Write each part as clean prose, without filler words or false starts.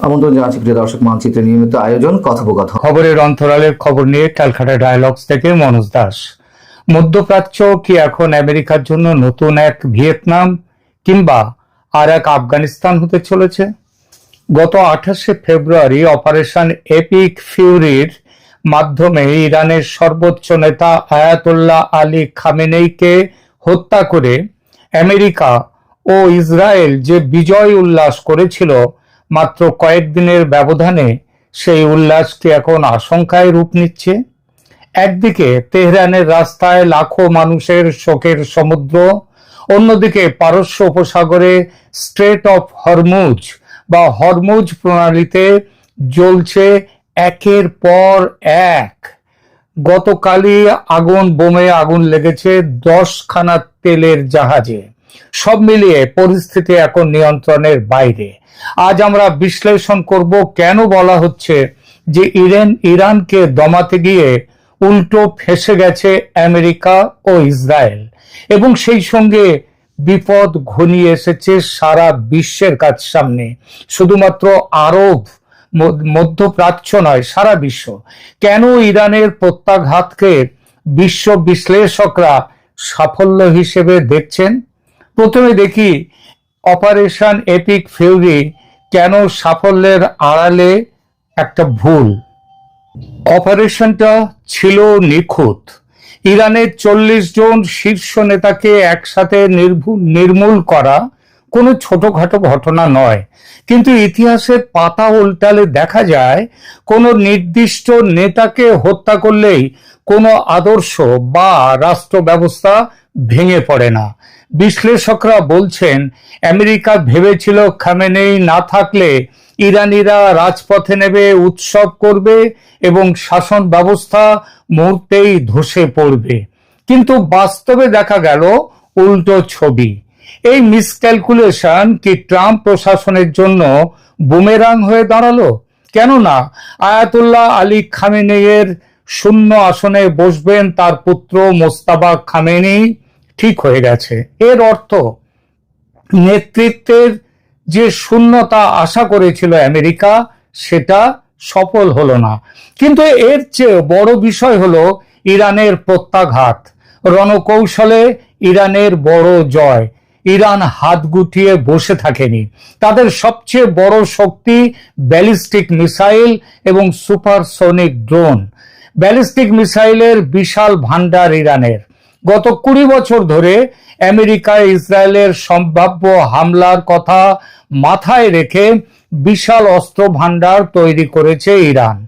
আমন্ত্রণ জানাচ্ছি প্রিয় দর্শক, মানচিত্রের নিয়মিত আয়োজন কথোপকথন। খবরের অন্তরালের খবর নিয়ে ক্যালকাটা ডায়ালগস থেকে মনোজ দাস। মধ্যপ্রাচ্য কি এখন আমেরিকার জন্য নতুন এক ভিয়েতনাম কিংবা আর এক আফগানিস্তান হতে চলেছে? গত 28শে ফেব্রুয়ারি অপারেশন এপিক ফিউরির মাধ্যমে ইরানের সর্বোচ্চ নেতা আয়াতুল্লাহ আলী খামেনেইকে হত্যা করে আমেরিকা ও ইসরায়েল যে বিজয় উল্লাস করেছিল, মাত্র কয়েকদিনের ব্যবধানে সেই উল্লাস কি এখন আশঙ্কায় রূপ নিচ্ছে? একদিকে তেহরানের রাস্তায় লাখো মানুষের শোকের সমুদ্র, অন্যদিকে পারস্য উপসাগরে স্ট্রেট অফ হরমুজ বা হরমুজ প্রণালীতে জ্বলছে একের পর এক। গতকালই বোমে আগুন লেগেছে 10খানা তেলের জাহাজে। সব মিলিয়ে পরিস্থিতি এখন নিয়ন্ত্রণের বাইরে। আজ আমরা বিশ্লেষণ করব কেন বলা হচ্ছে যে ইরানকে দমাতে গিয়ে উল্টো ফেঁসে গেছে আমেরিকা ও ইসরায়েল, এবং সেই সঙ্গে বিপদ ঘনিয়ে এসেছে সারা বিশ্বের কাছ সামনে। শুধুমাত্র আরব মধ্যপ্রাচ্য নয়, সারা বিশ্ব। কেন ইরানের প্রত্যাঘাতকে বিশ্ব বিশ্লেষকরা সাফল্য হিসেবে দেখছেন? প্রথমে দেখি অপারেশন এপিক ফিউরি কেন সাফল্যের আড়ালে একটা ভুল। অপারেশনটা ছিল নিখুঁত। ইরানের 40 জন শীর্ষ নেতাকে একসাথে নির্মূল করা কোনো ছোটখাটো ঘটনা নয়, কিন্তু ইতিহাসের পাতা উল্টালে দেখা যায় কোনো নির্দিষ্ট নেতাকে হত্যা করলেই কোনো আদর্শ বা রাষ্ট্র ব্যবস্থা ভেঙে পড়ে না। বিশ্লেষকরা বলছেন আমেরিকা ভেবেছিল খামেনেই না থাকলে ইরানিরা রাজপথে নেমে উৎসব করবে এবং শাসন ব্যবস্থা মুহূর্তেই ধসে পড়বে, কিন্তু বাস্তবে দেখা গেল উল্টো ছবি। এই মিসক্যালকুলেশন কি ট্রাম্প প্রশাসনের জন্য বুমেরাং হয়ে দাঁড়ালো? কেননা আয়াতুল্লাহ আলী খামেনেইয়ের শূন্য আসনে বসবেন তার পুত্র মোস্তাফা খামেনি ঠিক হয়ে গেছে। এর অর্থ নেতৃত্বের যে শূন্যতা আশা করেছিল আমেরিকা, সেটা সফল হলো না। কিন্তু এর চেয়ে বড় বিষয় হলো ইরানের প্রত্যাঘাত। রণকৌশলে ইরানের বড় জয়। ইরান হাত গুটিয়ে বসে থাকেনি। তাদের সবচেয়ে বড় শক্তি ব্যালিস্টিক মিসাইল এবং সুপারসনিক ড্রোন। ব্যালিস্টিক মিসাইলের বিশাল ভান্ডার ইরানের। গত 20 বছর ধরে আমেরিকা ইসরায়েলের সম্ভাব্য হামলার কথা মাথায় রেখে বিশাল অস্ত্র ভান্ডার তৈরি করেছে ইরান।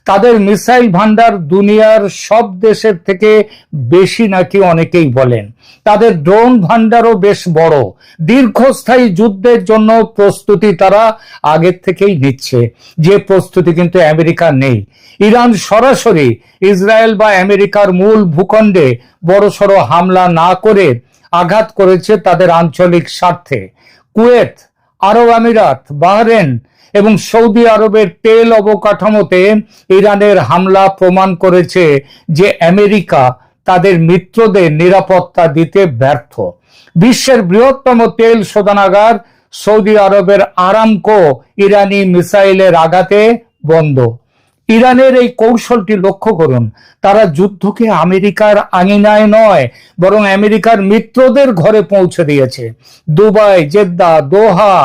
তাদের মিসাইল ভান্ডার দুনিয়ার সব দেশের থেকে বেশি নাকি অনেকেই বলেন। তাদের ড্রোন ভান্ডারও বেশ বড়। দীর্ঘস্থায়ী যুদ্ধের জন্য প্রস্তুতি তারা আগের থেকেই নিচ্ছে, যে প্রস্তুতি কিন্তু আমেরিকার নেই। ইরান সরাসরি ইসরায়েল বা আমেরিকার মূল ভূখণ্ডে বড়সড় হামলা না করে আঘাত করেছে তাদের আঞ্চলিক স্বার্থে। কুয়েত, আরব আমিরাত, বাহরেন এবং সৌদি আরবের তেল অবকাঠামোতে ইরানের হামলা প্রমাণ করেছে যে আমেরিকা তাদের মিত্রদের নিরাপত্তা দিতে ব্যর্থ। বিশ্বের বৃহত্তম তেল শোধনাগার সৌদি আরবের আরামকো ইরানি মিসাইলের আঘাতে বন্ধ। ইরানের এই কৌশলটি লক্ষ্য করুন। তারা যুদ্ধকে আমেরিকার আঙিনায় নয়, বরং আমেরিকার মিত্রদের ঘরে পৌঁছে দিয়েছে। দুবাই, জেদ্দা, দোহা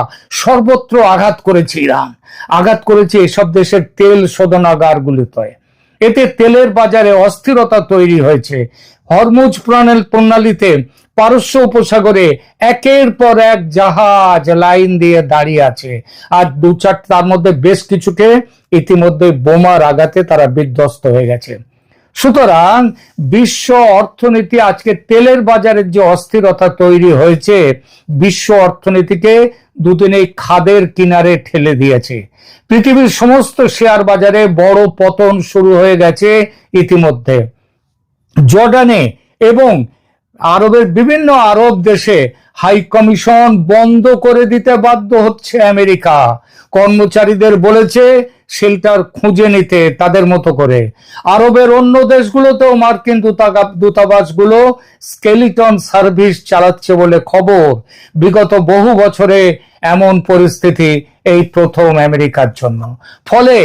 সর্বত্র আঘাত করেছে ইরান। আঘাত করেছে এসব দেশের তেল শোধনাগারগুলিতে। এতে তেলের বাজারে অস্থিরতা তৈরি হয়েছে। হরমুজ প্রণালীতে পারস্য উপসাগরে একের পর এক জাহাজ লাইন দিয়ে দাঁড়িয়ে আছে, আর তার মধ্যে বেশ কিছুকে ইতিমধ্যে বোমার আঘাতে তারা বিধ্বস্ত হয়ে গেছে। সুতরাং বিশ্ব অর্থনীতি আজকে তেলের বাজারের যে অস্থিরতা তৈরি হয়েছে, বিশ্ব অর্থনীতিকে দুদিনেই খাদের কিনারে ঠেলে দিয়েছে। পৃথিবীর সমস্ত শেয়ার বাজারে বড় পতন শুরু হয়ে গেছে ইতিমধ্যে। জর্ডানে এবং আরবের বিভিন্ন আরব দেশে হাই কমিশন বন্ধ করে দিতে বাধ্য হচ্ছে আমেরিকা। কর্মচারীদের বলেছে শেল্টার খুঁজে নিতে তাদের মতো করে। আরবের অন্য দেশগুলোতেও মার্কিন দূতাবাসগুলো স্কেলিটন সার্ভিস চালাচ্ছে বলে খবর। বিগত বহু বছরে এমন পরিস্থিতি এই প্রথম আমেরিকার জন্য। ফলে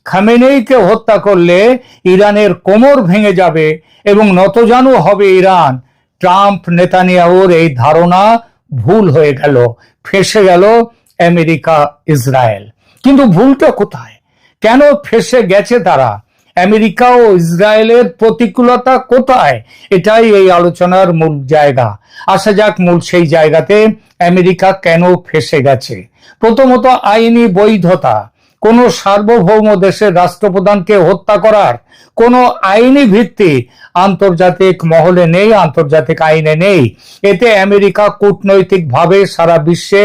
খামেনেইকে হত্যা করলে ইরানের কোমর ভেঙে যাবে এবং নতজানু হবে ইরান। ট্রাম্প নেতানিয়াহুর এই ধারণা ভুল হয়ে গেল, ফেঁসে গেল আমেরিকা ইসরায়েল। কিন্তু ভুলটা কোথায়? কেন ফেঁসে গেছে তারা? আমেরিকা ও ইসরায়েলের প্রতিকূলতা কোথায়? এটাই এই আলোচনার মূল জায়গা। আসা যাক মূল সেই জায়গাতে, আমেরিকা কেন ফেঁসে গেছে। প্রথমত, আইনি বৈধতা। কোন সার্বভৌম দেশের রাষ্ট্রপ্রধানকে হত্যা করার কোন আইনি ভিত্তি আন্তর্জাতিক মহলে নেই, আন্তর্জাতিক আইনে নেই। এতে আমেরিকা কূটনৈতিকভাবে সারা বিশ্বে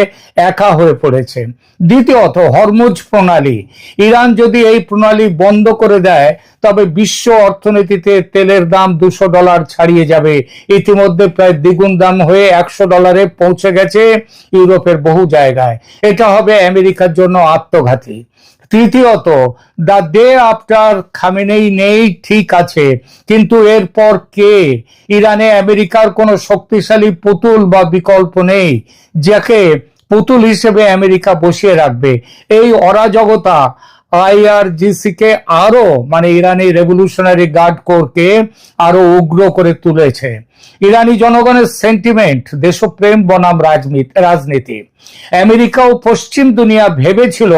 একা হয়ে পড়েছে। দ্বিতীয়ত, হরমুজ প্রণালী। ইরান যদি এই প্রণালী বন্ধ করে দেয় তবে বিশ্ব অর্থনীতিতে তেলের দাম $200 ছাড়িয়ে যাবে। ইতিমধ্যে প্রায় দ্বিগুণ দাম হয়ে $100 পৌঁছে গেছে ইউরোপের বহু জায়গায়। এটা হবে আমেরিকার জন্য আত্মঘাতী। তৃতীয়ত, দ্য ডে আফটার খামেনেই নেই, ঠিক আছে, কিন্তু এরপর কে? ইরানে আমেরিকার কোনো শক্তিশালী পুতুল বা বিকল্প নেই যাকে পুতুল হিসেবে আমেরিকা বসিয়ে রাখবে। এই অরাজকতা আইআরজিসি কে আরো ইরানি রেভলিউশনারি গার্ড কোরকে আরো উগ্র করে তুলেছে। ইরানি জনগণের সেন্টিমেন্ট, দেশপ্রেম বনাম রাজনীতি। আমেরিকা ও পশ্চিম দুনিয়া ভেবেছিল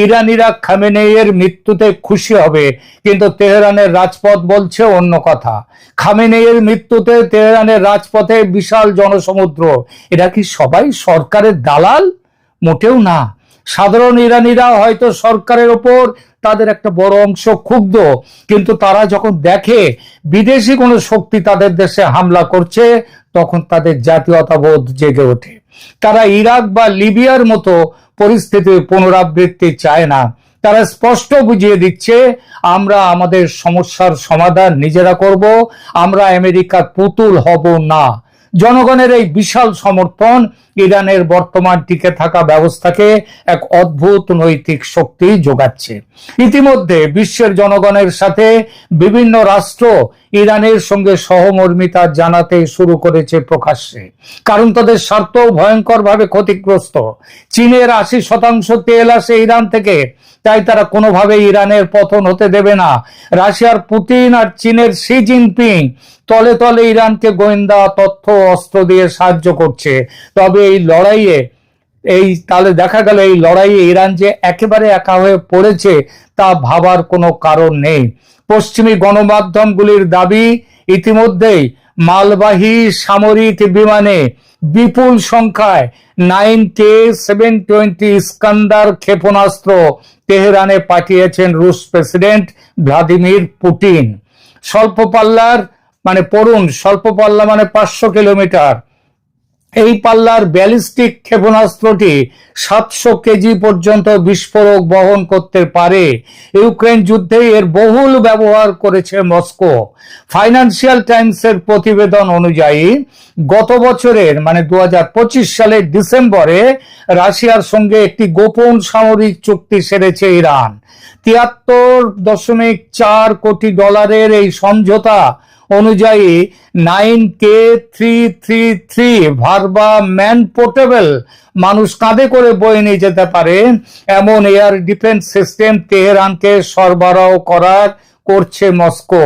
ইরানিরা খামেনেইয়ের মৃত্যুতে খুশি হবে, কিন্তু তেহরানের রাজপথ বলছে অন্য কথা। খামেনেইয়ের মৃত্যুতে তেহরানের রাজপথে বিশাল জনসমুদ্র। এরা কি সবাই সরকারের দালাল? মোটেও না। সাধারণ ইরানিরা হয়তো সরকারের ওপর তাদের একটা বড় অংশ ক্ষুব্ধ, কিন্তু তারা যখন দেখে বিদেশি কোনো শক্তি তাদের দেশে হামলা করছে তখন তাদের জাতীয়তাবোধ জেগে ওঠে। তারা ইরাক বা লিবিয়ার মতো পরিস্থিতির পুনরাবৃত্তি চায় না। তারা স্পষ্ট বুঝিয়ে দিচ্ছে, আমরা আমাদের সমস্যার সমাধান নিজেরা করব, আমরা আমেরিকার পুতুল হব না। জনগণের এই বিশাল সমর্থন ইরানের বর্তমান টিকে থাকা ব্যবস্থাকে এক অদ্ভুত নৈতিক শক্তি যোগাচ্ছে। ইতিমধ্যে বিশ্বের জনগণের সাথে বিভিন্ন রাষ্ট্র ইরানের সঙ্গে সহমর্মিতা জানাতে শুরু করেছে প্রকাশ্যে, কারণ তাদের স্বার্থ ভয়ঙ্করভাবে ক্ষতিগ্রস্ত। চীনের 80% তেল আসে ইরান থেকে, তাই তারা কোনোভাবে ইরানের পতন হতে দেবে না। রাশিয়ার পুতিন আর চীনের শি জিনপিং তলে তলে ইরানকে গোয়েন্দা তথ্য অস্ত্র দিয়ে সাহায্য করছে। তবে তাহলে দেখা গেল এই লড়াইয়ে ইরান যে একেবারে একা হয়ে পড়েছে তা ভাবার কোনো কারণ নেই। পশ্চিমী গণমাধ্যমগুলির দাবি, ইতিমধ্যেই মালবাহী সামরিক বিমানে বিপুল সংখ্যায় 9K-720 ইস্কান্দার ক্ষেপণাস্ত্র তেহরানে পাঠিয়েছেন রুশ প্রেসিডেন্ট ভ্লাদিমির পুতিন। স্বল্প পাল্লার স্বল্প পাল্লা 500 কিলোমিটার। এই পাল্লার ব্যালিস্টিক ক্ষেপণাস্ত্রটি 700 কেজি পর্যন্ত বিস্ফোরক বহন করতে পারে। ইউক্রেন যুদ্ধে এর বহুল ব্যবহার করেছে মস্কো। ফাইন্যান্সিয়াল টাইমসের প্রতিবেদন অনুযায়ী গত বছরের 2025 সালের ডিসেম্বরে রাশিয়ার সঙ্গে একটি গোপন সামরিক চুক্তি সেরেছে ইরান। $73.4 কোটি এই সমঝোতা অনুযায়ী 9K-333 ভার্বা ম্যান পোর্টেবল, মানুষ কাঁধে করে বয়ে নিয়ে যেতে পারে এমন এয়ার ডিফেন্স সিস্টেম তেহরানকে সরবরাহ করছে মস্কো।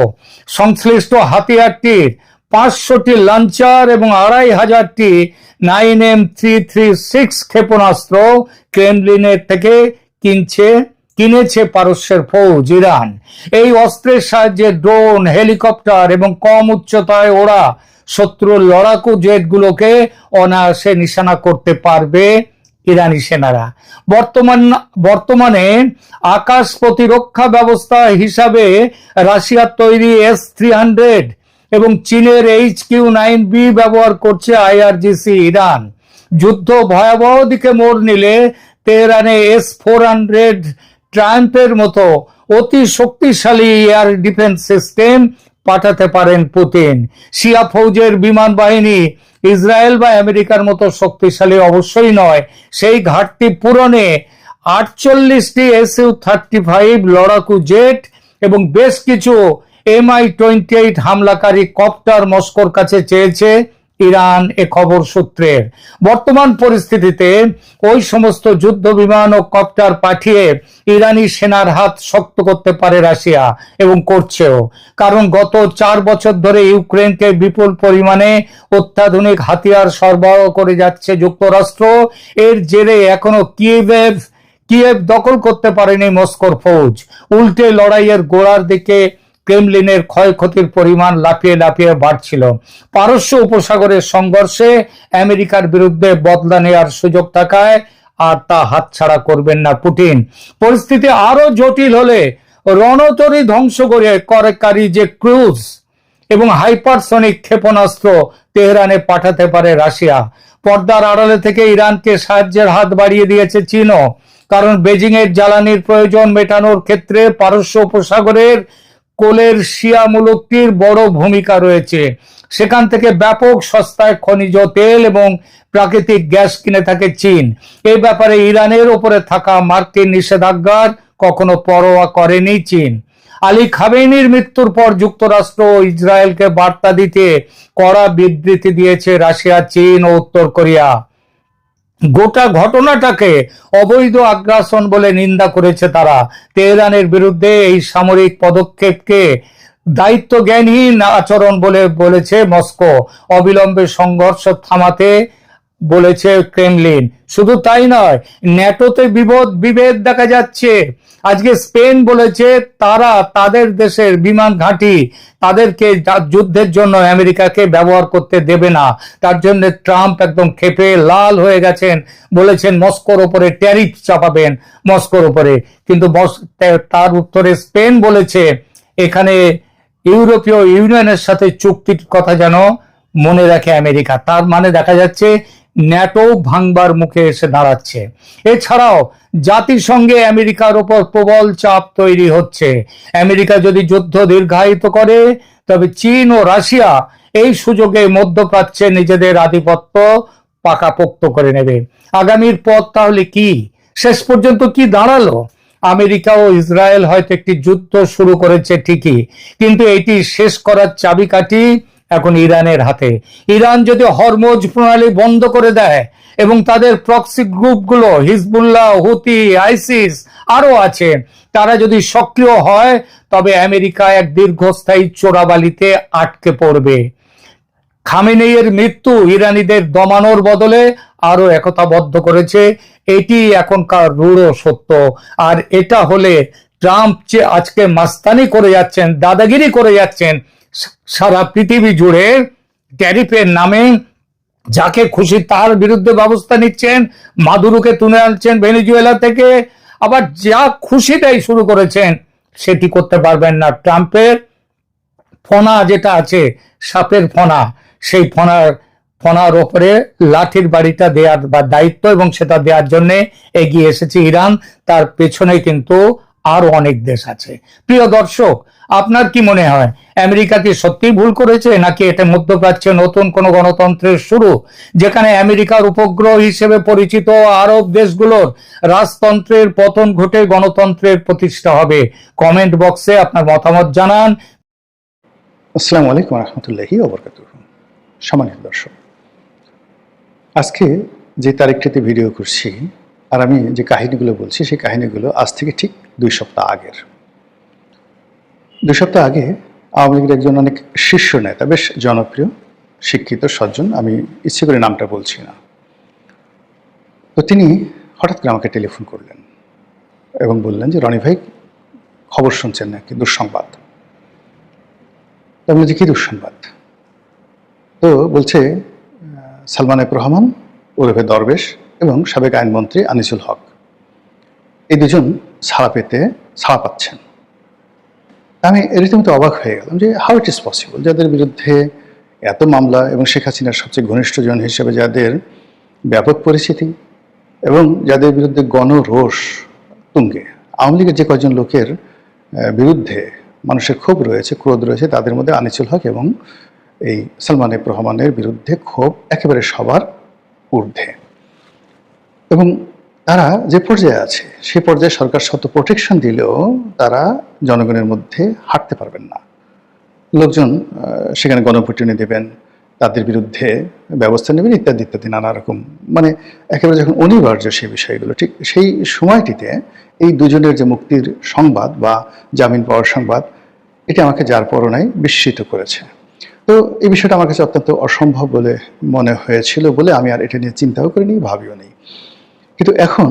সংশ্লিষ্ট হাতিয়ারটির 500টি লঞ্চার এবং 2500টি 9M336 ক্ষেপণাস্ত্র ক্রেমলিনের থেকে কিনেছে পারস্যের ফৌজ ইরান। এই অস্ত্রের সাহায্যে ড্রোন, হেলিকপ্টার এবং কম উচ্চতায় ওড়া শত্রুর লড়াকু জেটগুলোকে অনায়াসে নিশানা করতে পারবে ইরানি সেনারা। বর্তমানে আকাশ প্রতিরক্ষা ব্যবস্থা হিসাবে রাশিয়ার তৈরি S-300 এবং চীনের HQ-9B ব্যবহার করছে আইআরজিসি ইরান। যুদ্ধ ভয়াবহ দিকে মোড় নিলে তেহরানে S-400 ট্রায়াম্পের মতো অতি শক্তিশালী এয়ার ডিফেন্স সিস্টেম পাঠাতে পারেন পুতিন। শিয়া ফৌজের বিমান বাহিনী ইসরায়েল বা আমেরিকার মতো শক্তিশালী অবশ্যই নয়। সেই ঘাটতি পূরণে 48টি SU-35 লড়াকু জেট এবং বেশ কিছু MI-28 হামলাকারী কপ্টার মস্কোর কাছে চেয়েছে ইরান, এ খবর সূত্রের। বর্তমান পরিস্থিতিতে ওই সমস্ত যুদ্ধ বিমান ও কপ্টার পাঠিয়ে ইরানি সেনার হাত শক্ত করতে পারে রাশিয়া, এবং করছেও। কারণ গত 4 বছর ধরে ইউক্রেনকে বিপুল পরিমাণে অত্যাধুনিক হাতিয়ার সরবরাহ করে যাচ্ছে যুক্তরাষ্ট্র। এর জেরে এখনো কিয়েভ দখল করতে পারেনি মস্কোর ফৌজ। উল্টে লড়াইয়ের গোড়ার দিকে ক্রেমলিনের ক্ষয়ক্ষতির পরিমাণ লাফিয়ে লাফিয়ে বাড়ছিল। পারস্য উপসাগরের সংঘর্ষে আমেরিকার বিরুদ্ধে বদলা নেওয়ার সুযোগ থাকায় আর তা হাতছাড়া করবেন না পুতিন। পরিস্থিতি আরো জটিল হলে রণতরী ধ্বংস করেকারী যে ক্রুজ এবং হাইপারসনিক ক্ষেপণাস্ত্র তেহরানে পাঠাতে পারে রাশিয়া। পর্দার আড়ালে থেকে ইরানকে সাহায্যের হাত বাড়িয়ে দিয়েছে চীনও। কারণ বেজিং এর জ্বালানির প্রয়োজন মেটানোর ক্ষেত্রে পারস্য উপসাগরের কোলের শিয়া মুলুকটির বড় ভূমিকা রয়েছে। সেখান থেকে ব্যাপক সস্তায় খনিজ তেল এবং প্রাকৃতিক গ্যাস কিনে থাকে চীন। এই ব্যাপারে ইরানের উপরে থাকা মার্কিন নিষেধাজ্ঞার কখনো পরোয়া করেনি চীন। আলী খামেনির মৃত্যুর পর যুক্তরাষ্ট্র ও ইসরায়েলকে বার্তা দিতে কড়া বিবৃতি দিয়েছে রাশিয়া, চীন ও উত্তর কোরিয়া। গোটা ঘটনাটাকে অবৈধ আগ্রাসন বলে নিন্দা করেছে তারা। তেহরানের বিরুদ্ধে এই সামরিক পদক্ষেপকে দায়িত্বজ্ঞানহীন আচরণ বলে বলেছে মস্কো। অবিলম্বে সংঘর্ষ থামাতে বলেছে ক্রেমলিন। শুধু তাই নয়, ন্যাটোতে বিভেদ দেখা যাচ্ছে। আজকে স্পেন বলেছে তারা তাদের দেশের বিমান ঘাঁটি তাদেরকে যুদ্ধের জন্য আমেরিকাকে ব্যবহার করতে দেবে না। তার জন্য ট্রাম্প একদম ক্ষেপে লাল হয়ে গেছেন, বলেছেন মস্কোর উপরে ট্যারিফ চাপাবেন মস্কোর উপরে। কিন্তু তার উত্তরে স্পেন বলেছে এখানে ইউরোপীয় ইউনিয়নের সাথে চুক্তির কথা যেন মনে রাখে আমেরিকা। তার মানে দেখা যাচ্ছে ন্যাটো ভাঙবার মুখে এসে দাঁড়াচ্ছে। এছাড়াও জাতিসংঘে আমেরিকার উপর প্রবল চাপ তৈরি হচ্ছে। আমেরিকা যদি যুদ্ধ দীর্ঘায়িত করে তবে চীন ও রাশিয়া এই সুযোগে মধ্যপ্রাচ্যে নিজেদের আধিপত্য পাকাপোক্ত করে নেবে। আগামীর পথ তাহলে কি? শেষ পর্যন্ত কি দাঁড়ালো? আমেরিকা ও ইসরায়েল হয়তো একটি যুদ্ধ শুরু করেছে ঠিকই, কিন্তু এটি শেষ করার চাবিকাঠি এখন ইরানের হাতে। ইরান যদি হরমুজ প্রণালী বন্ধ করে দেয় এবং তাদের প্রক্সি গ্রুপগুলো হিজবুল্লাহ, হুতি, আইসিস আরো আছে, তারা যদি সক্রিয় হয় তবে আমেরিকা এক দীর্ঘস্থায়ী চোরাবালিতে আটকে পড়বে। খামেনেইয়ের মৃত্যু ইরানিদের দমানোর বদলে আরো একতাবদ্ধ করেছে। এটি এখনকার রূঢ় সত্য। আর এটা হলে ট্রাম্প যে আজকে মাস্তানি করে যাচ্ছেন, দাদাগিরি করে যাচ্ছেন সারা পৃথিবী জুড়ে ট্যারিফের নামে, যাকে খুশি তার বিরুদ্ধে ব্যবস্থা নিচ্ছেন, মাদুরোকে তুলে আনছেন ভেনেজুয়েলা থেকে, আবার যা খুশিটাই শুরু করেছেন, সেটি করতে পারবেন না। ট্রাম্পের ফনা যেটা আছে, সাপের ফনা, সেই ফনার ওপরে লাঠির বাড়িটা দেওয়ার বা দায়িত্ব এবং সেটা দেওয়ার জন্য এগিয়ে এসেছে ইরান। তার পেছনে কিন্তু আরো অনেক দেশ আছে। প্রিয় দর্শক, আপনার কি মনে হয় আমেরিকা কি সত্যি ভুল করেছে, নাকি এটা মধ্যপ্রাচ্যে নতুন কোনো গণতন্ত্রের শুরু, যেখানে আমেরিকার উপগ্রহ হিসেবে পরিচিত আরব দেশগুলোর রাজতন্ত্রের পতন ঘটে গণতন্ত্রের প্রতিষ্ঠা হবে? কমেন্ট বক্সে আপনার মতামত জানান। আসসালামু আলাইকুম রহমতুল্লাহি ওয়া বারাকাতুহু। সম্মানিত দর্শক, আজকে যে তারিখটিতে ভিডিও করছি আর আমি যে কাহিনীগুলো বলছি, সেই কাহিনীগুলো আজ থেকে ঠিক 2 সপ্তাহ আগের। 2 সপ্তাহ আগে আওয়ামী লীগের একজন অনেক শীর্ষ নেতা, বেশ জনপ্রিয়, শিক্ষিত, সজ্জন, আমি ইচ্ছে করে নামটা বলছি না, তো তিনি হঠাৎ করে আমাকে টেলিফোন করলেন এবং বললেন যে রনি ভাই, খবর শুনছেন নাকি, দুঃসংবাদ। তো আমি বলছি কি দুঃসংবাদ? তো বলছে সালমান এফ রহমান ওরফে দরবেশ এবং সাবেক আইনমন্ত্রী আনিসুল হক, এই দুজন ছাড়া পাচ্ছেন। আমি রীতিমতো অবাক হয়ে গেলাম যে হাউ ইট ইজ পসিবল, যাদের বিরুদ্ধে এত মামলা এবং শেখ হাসিনার সবচেয়ে ঘনিষ্ঠজন হিসেবে যাদের ব্যাপক পরিচিতি এবং যাদের বিরুদ্ধে গণরোষ তুঙ্গে, আওয়ামী লীগের যে কয়েকজন লোকের বিরুদ্ধে মানুষের ক্ষোভ রয়েছে, ক্রোধ রয়েছে, তাদের মধ্যে আনিসুল হক এবং এই সালমান এফ রহমানের বিরুদ্ধে ক্ষোভ একেবারে সবার ঊর্ধ্বে। এবং তারা যে পর্যায়ে আছে সেই পর্যায়ে সরকার শত প্রোটেকশন দিলেও তারা জনগণের মধ্যে হাঁটতে পারবেন না। লোকজন সেখানে গণপিটুনি দেবেন, তাদের বিরুদ্ধে ব্যবস্থা নেবেন, ইত্যাদি ইত্যাদি নানা রকম, মানে একেবারে যখন অনিবার্য সেই বিষয়গুলো, ঠিক সেই সময়টিতে এই দুজনের যে মুক্তির সংবাদ বা জামিন পাওয়ার সংবাদ, এটা আমাকে যার পরনাই বিস্মিত করেছে। তো এই বিষয়টা আমার কাছে অত্যন্ত অসম্ভব বলে মনে হয়েছিল বলে আমি আর এটা নিয়ে চিন্তাও করিনি, ভাবিও নেই। কিন্তু এখন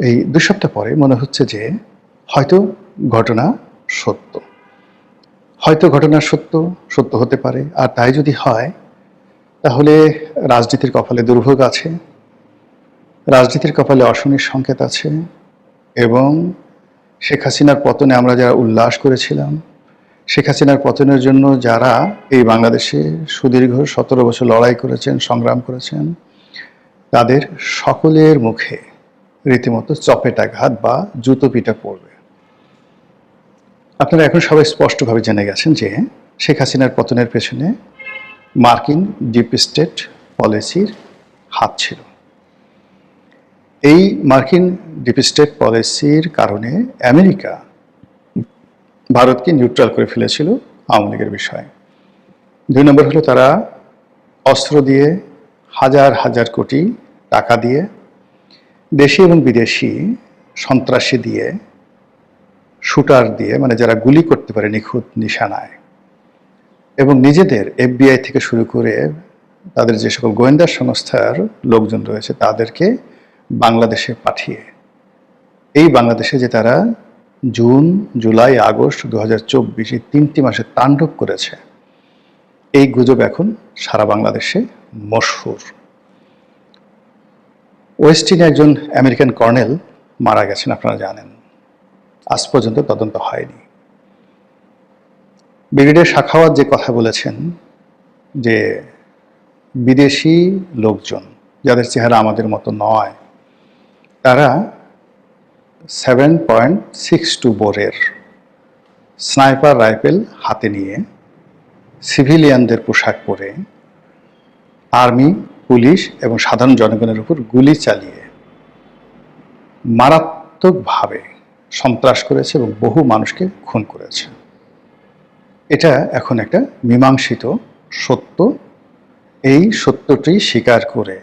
এই 2 সপ্তাহ পরে মনে হচ্ছে যে হয়তো ঘটনা সত্য, হয়তো ঘটনা সত্য হতে পারে। আর তাই যদি হয় তাহলে রাজনীতির কপালে দুর্ভোগ আছে, রাজনীতির কপালে অশনির সংকেত আছে, এবং শেখ হাসিনার পতনে আমরা যারা উল্লাস করেছিলাম, শেখ হাসিনার পতনের জন্য যারা এই বাংলাদেশে সুদীর্ঘ 17 বছর লড়াই করেছেন, সংগ্রাম করেছেন, তাদের সকলের মুখে রীতিমতো চপেটাঘাত বা জুতো পিটা পড়বে। আপনারা এখন সবাই স্পষ্টভাবে জেনে গেছেন যে শেখ হাসিনার পতনের পেছনে মার্কিন ডিপ স্টেট পলিসির হাত ছিল। এই মার্কিন ডিপ স্টেট পলিসির কারণে আমেরিকা ভারতকে নিউট্রাল করে ফেলেছিল আওয়ামী লীগের বিষয়ে। 2 নম্বর হলো তারা অস্ত্র দিয়ে, হাজার হাজার কোটি টাকা দিয়ে, দেশি এবং বিদেশি সন্ত্রাসী দিয়ে, শুটার দিয়ে, মানে যারা গুলি করতে পারে নিখুঁত নিশানায়, এবং নিজেদের FBI থেকে শুরু করে তাদের যে সকল গোয়েন্দা সংস্থার লোকজন রয়েছে তাদেরকে বাংলাদেশে পাঠিয়ে এই বাংলাদেশে যে তারা জুন, জুলাই, আগস্ট 2024 এই 3টি মাসে তাণ্ডব করেছে, এই গুজব এখন সারা বাংলাদেশে মশহুর। ওয়েস্টিনে একজন আমেরিকান কর্নেল মারা গেছেন, আপনারা জানেন। আজ পর্যন্ত তদন্ত হয়নি। ব্রিগেডিয়ার সাখাওয়াত যে কথা বলেছেন যে বিদেশি লোকজন যাদের চেহারা আমাদের মতো নয়, তারা 7.62 বোরের স্নাইপার রাইফেল হাতে নিয়ে সিভিলিয়ানদের পোশাক পরে আর্মি, পুলিশ এবং সাধারণ জনগণের উপর গুলি চালিয়ে মারাত্মকভাবে সন্ত্রাস করেছে এবং বহু মানুষকে খুন করেছে। এটা এখন একটা মীমাংসিত সত্য। এই সত্যটি স্বীকার করে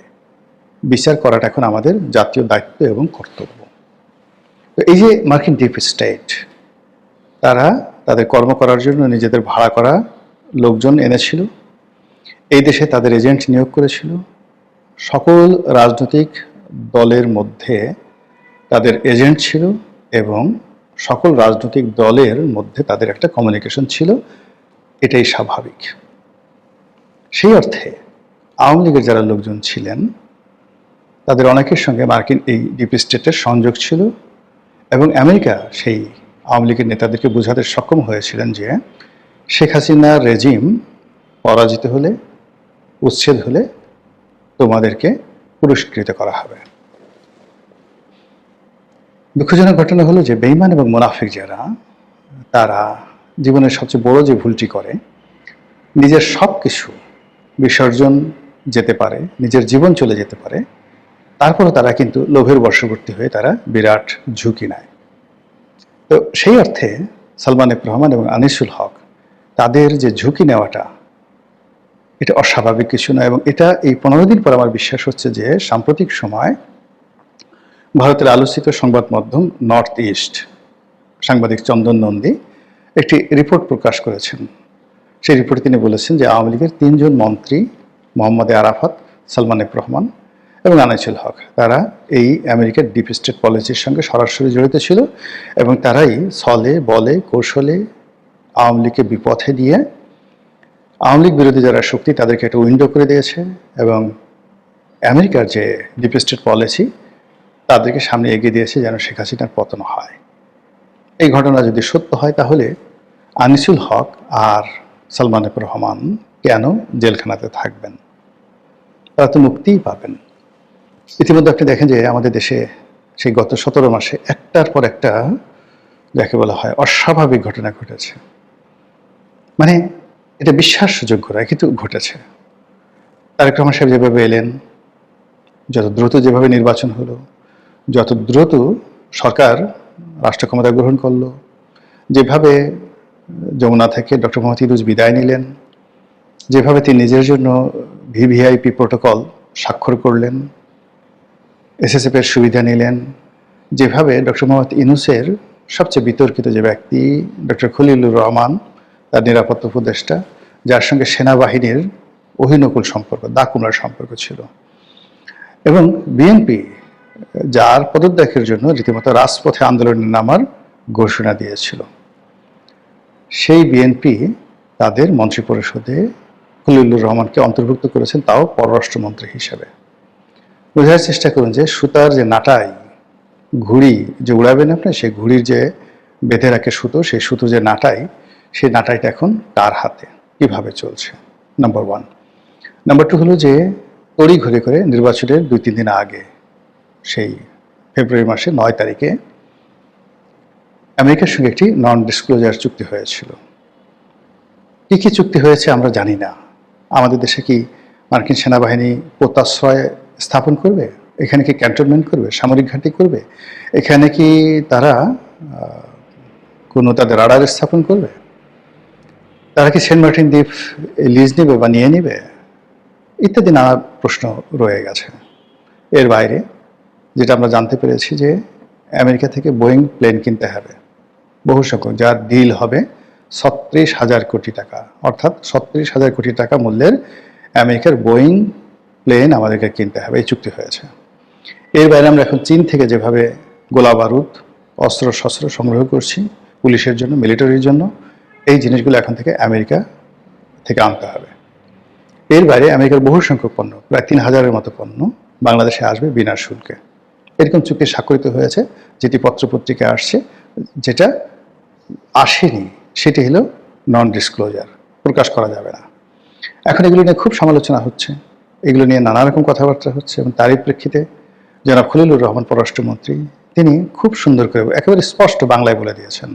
বিচার করাটা এখন আমাদের জাতীয় দায়িত্ব এবং কর্তব্য। তো এই যে মার্কিন ডিপ স্টেট, তারা তাদের কর্ম করার জন্য নিজেদের ভাড়া করা লোকজন এনেছিল, এই দেশে তাদের এজেন্ট নিয়োগ করেছিল, সকল রাজনৈতিক দলের মধ্যে তাদের এজেন্ট ছিল, এবং সকল রাজনৈতিক দলের মধ্যে তাদের একটা কমিউনিকেশন ছিল। এটাই স্বাভাবিক। সেই অর্থে আওয়ামী লীগের যারা লোকজন ছিলেন তাদের অনেকের সঙ্গে মার্কিন এই ডিপ স্টেটের সংযোগ ছিল, এবং আমেরিকা সেই আওয়ামী লীগের নেতাদেরকে বোঝাতে সক্ষম হয়েছিলেন যে শেখ হাসিনার রেজিম পরাজিত হলে, উচ্ছেদ হলে তোমাদেরকে পুরস্কৃত করা হবে। দুঃখজনক ঘটনা হলো যে বেঈমান এবং মুনাফিক যারা, তারা জীবনের সবচেয়ে বড় যে ভুলটি করে, নিজের সব কিছু বিসর্জন যেতে পারে, নিজের জীবন চলে যেতে পারে, তারপরও তারা কিন্তু লোভের বশবর্তী হয়ে তারা বিরাট ঝুঁকি নেয়। তো সেই অর্থে সালমান এফ রহমান এবং আনিসুল হক, তাদের যে ঝুঁকি নেওয়াটা, এটা অস্বাভাবিক কিছু নয়। এবং এটা এই 15 দিন পর আমার বিশ্বাস হচ্ছে যে সাম্প্রতিক সময় ভারতের আলোচিত সংবাদ মাধ্যম নর্থ ইস্ট সাংবাদিক চন্দন নন্দী একটি রিপোর্ট প্রকাশ করেছেন। সেই রিপোর্টে তিনি বলেছেন যে আওয়ামী লীগের 3 জন মন্ত্রী, মোহাম্মদ আরাফাত, সালমান এফ রহমান এবং আনিসুল হক, তারা এই আমেরিকার ডিপ স্টেট পলিসির সঙ্গে সরাসরি জড়িত ছিল, এবং তারাই ছলে বলে কৌশলে আওয়ামী লীগকে বিপথে দিয়ে আওয়ামী লীগ বিরোধী যারা শক্তি তাদেরকে একটা উইন্ডো করে দিয়েছে, এবং আমেরিকার যে ডিপ স্টেট পলিসি তাদেরকে সামনে এগিয়ে দিয়েছে যেন শেখ হাসিনার পতন হয়। এই ঘটনা যদি সত্য হয় তাহলে আনিসুল হক আর সালমান এফ রহমান কেন জেলখানাতে থাকবেন? তারা তো মুক্তিই পাবেন। ইতিমধ্যে আপনি দেখেন যে আমাদের দেশে সেই গত 17 মাসে একটার পর একটা যাকে বলা হয় অস্বাভাবিক ঘটনা ঘটেছে। মানে এটা বিশ্বাসযোগ্য নয়, কিন্তু ঘটেছে। তারেক রহমান সাহেব যেভাবে এলেন, যত দ্রুত যেভাবে নির্বাচন হলো, যত দ্রুত সরকার রাষ্ট্র ক্ষমতা গ্রহণ করলো, যেভাবে যমুনা থেকে ডক্টর মোহাম্মদ ইউনূস বিদায় নিলেন, যেভাবে তিনি নিজের জন্য ভিভিআইপি প্রোটোকল স্বাক্ষর করলেন, এসএসএফ এর সুবিধা নিলেন, যেভাবে ডক্টর মোহাম্মদ ইউনূসের সবচেয়ে বিতর্কিত যে ব্যক্তি ডক্টর খলিলুর রহমান, তার নিরাপত্তা উপদেষ্টা, যার সঙ্গে সেনাবাহিনীর অহিনকুল সম্পর্ক, দাকুমরার সম্পর্ক ছিল, এবং বিএনপি যার পদত্যাগের জন্য রীতিমতো রাজপথে আন্দোলনে নামার ঘোষণা দিয়েছিল, সেই বিএনপি তাদের মন্ত্রিপরিষদে খলিলুর রহমানকে অন্তর্ভুক্ত করেছেন, তাও পররাষ্ট্রমন্ত্রী হিসেবে। বোঝার চেষ্টা করুন যে সুতার যে নাটাই, ঘুড়ি যে উড়াবেন আপনি, সেই ঘুড়ির যে বেঁধে রাখে সুতো, সেই সুতো যে নাটাই, সেই নাটাইটা এখন কার হাতে, কিভাবে চলছে, নাম্বার ওয়ান। নাম্বার টু হলো যে তড়ি ঘুরে করে নির্বাচনের 2-3 দিন আগে, সেই ফেব্রুয়ারি মাসে 9 তারিখে আমেরিকার সঙ্গে একটি নন ডিসক্লোজার চুক্তি হয়েছিল। কি কি চুক্তি হয়েছে আমরা জানি না। আমাদের দেশে কি মার্কিন সেনাবাহিনী পোতাশ্রয় স্থাপন করবে? এখানে কি ক্যান্টনমেন্ট করবে, সামরিক ঘাঁটি করবে? এখানে কি তারা কোনো তাদের রাডার স্থাপন করবে? তারা কি সেন্ট মার্টিন দ্বীপ লিজ নেবে বা নিয়ে নেবে? ইত্যাদি নানা প্রশ্ন রয়ে গেছে। এর বাইরে যেটা আমরা জানতে পেরেছি যে আমেরিকা থেকে বোয়িং প্লেন কিনতে হবে বহু সংখ্যক, যার ডিল হবে 36,000 কোটি টাকা, অর্থাৎ 36,000 কোটি টাকা মূল্যের আমেরিকার বোয়িং প্লেন আমাদেরকে কিনতে হবে, এই চুক্তি হয়েছে। এর বাইরে আমরা এখন চীন থেকে যেভাবে গোলা বারুদ, অস্ত্র শস্ত্র সংগ্রহ করছি পুলিশের জন্য, মিলিটারির জন্য, এই জিনিসগুলো এখন থেকে আমেরিকা থেকে আনতে হবে। এর বাইরে আমেরিকার বহু সংখ্যক পণ্য, প্রায় 3,000-এর মতো পণ্য বাংলাদেশে আসবে বিনা শুল্কে। এরকম চুক্তি স্বাক্ষরিত হয়েছে, যেটি পত্রপত্রিকায় আসছে। যেটা আসেনি সেটি হলো নন ডিসক্লোজার, প্রকাশ করা যাবে না। এখন এগুলো নিয়ে খুব সমালোচনা হচ্ছে, এগুলো নিয়ে নানা রকম কথাবার্তা হচ্ছে, এবং তারই প্রেক্ষিতে জনাব খলিলুর রহমান পররাষ্ট্রমন্ত্রী, তিনি খুব সুন্দর করে একেবারে স্পষ্ট বাংলায় বলে দিয়েছেন।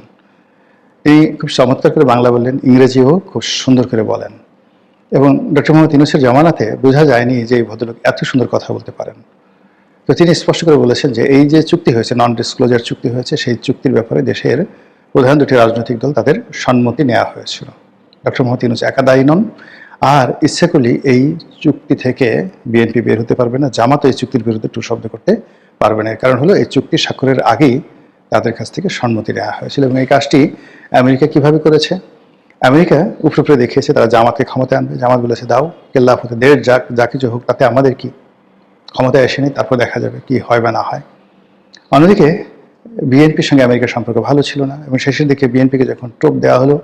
তিনি খুব চমৎকার করে বাংলা বললেন, ইংরেজিও খুব সুন্দর করে বলেন, এবং ডক্টর মোহাম্মদ ইউনূসের জামানাতে বোঝা যায়নি যে এই ভদ্রলোক এত সুন্দর কথা বলতে পারেন। তো তিনি স্পষ্ট করে বলেছেন যে এই যে চুক্তি হয়েছে, নন ডিসক্লোজার চুক্তি হয়েছে, সেই চুক্তির ব্যাপারে দেশের প্রধান 2টি রাজনৈতিক দল তাদের সম্মতি নেওয়া হয়েছিল। ডক্টর মোহাম্মদ ইউনূস একা দায়ী নন, আর ইচ্ছে করলেই এই চুক্তি থেকে বিএনপি বের হতে পারবে না, জামাত এই চুক্তির বিরুদ্ধে টু শব্দ করতে পারবে না। কারণ হলো এই চুক্তি স্বাক্ষরের আগেই তাদের কাছ থেকে সম্মতি নেওয়া হয়েছিল, এবং এই কাজটি আমেরিকা কিভাবে করেছে? আমেরিকা উপরে দেখিয়েছে তারা জামাতকে ক্ষমতায় আনবে, জামাত বলেছে দাও, কেল্লা হতে দেড় যাক, যা কিছু হোক তাতে আমাদের কি, ক্ষমতায় এসেনি, তারপর দেখা যাবে কি হয় বা না হয়। অন্যদিকে বিএনপির সঙ্গে আমেরিকার সম্পর্ক ভালো ছিল না, এবং শেষের দিকে বিএনপিকে যখন টোপ দেওয়া হলো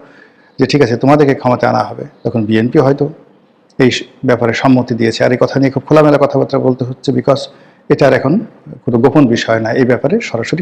যে ঠিক আছে তোমাদেরকে ক্ষমতায় আনা হবে, তখন বিএনপি হয়তো এই ব্যাপারে সম্মতি দিয়েছে। আর এই কথা নিয়ে খুব খোলামেলা কথাবার্তা বলতে হচ্ছে, বিকজ এটা আর এখন কোনো গোপন বিষয় না, এই ব্যাপারে সরাসরি